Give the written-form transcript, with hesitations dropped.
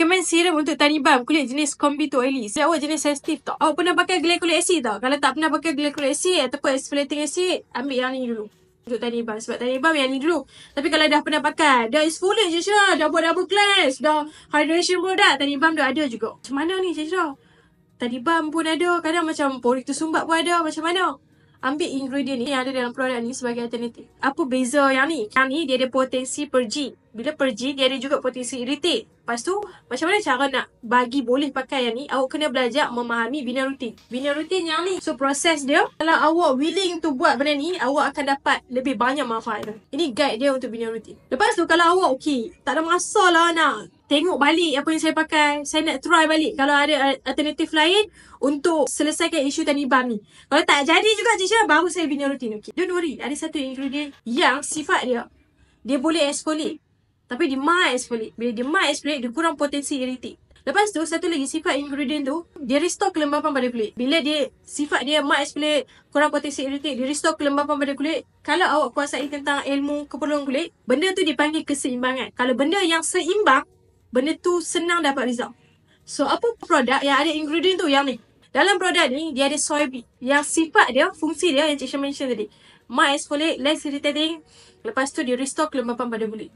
recommend serum untuk tani balm kulit jenis combi to oily. Awak jenis sensitif tak? Awak pernah pakai glycolic acid tak? Kalau tak pernah pakai glycolic acid ataupun exfoliating acid, ambil yang ni dulu untuk tani balm. Sebab tani balm yang ni dulu. Tapi kalau dah pernah pakai, dah exfoliate je Syirah, dah buat double cleanse, dah hydration product, tani balm dah ada juga. Macam mana ni Syirah? Tani balm pun ada, kadang macam pori tersumbat pun ada. Macam mana? Ambil ingredient ni yang ada dalam produk ni sebagai alternatif. Apa beza yang ni? Yang ni dia ada potensi purging. Bila purging, dia ada juga potensi irritate. Lepas tu, macam mana cara nak bagi boleh pakai yang ni? Awak kena belajar memahami bina rutin. Bina rutin yang ni. So, proses dia, kalau awak willing to buat benda ni, awak akan dapat lebih banyak manfaat. Ini guide dia untuk bina rutin. Lepas tu, kalau awak okey, tak ada masalah nak tengok balik apa yang saya pakai. Saya nak try balik kalau ada alternatif lain untuk selesaikan isu tani balm ni. Kalau tak jadi juga Cica, baru saya bina rutin. Okay. Don't worry, ada satu ingredient yang sifat dia boleh exfoliate. Tapi dia mild exfoliate. Bila dia mild exfoliate, dia kurang potensi irritate. Lepas tu, satu lagi sifat ingredient tu, dia restore kelembapan pada kulit. Bila dia, sifat dia mild exfoliate, kurang potensi irritate, dia restore kelembapan pada kulit. Kalau awak kuasai tentang ilmu keperluan kulit, benda tu dipanggil keseimbangan. Kalau benda yang seimbang, benda tu senang dapat result. So, apa produk yang ada ingredient tu? Yang ni. Dalam produk ni, dia ada soybean. Yang sifat dia, fungsi dia yang Cica mention tadi. Mild exfoliate, less irritating. Lepas tu, dia restore kelembapan pada kulit.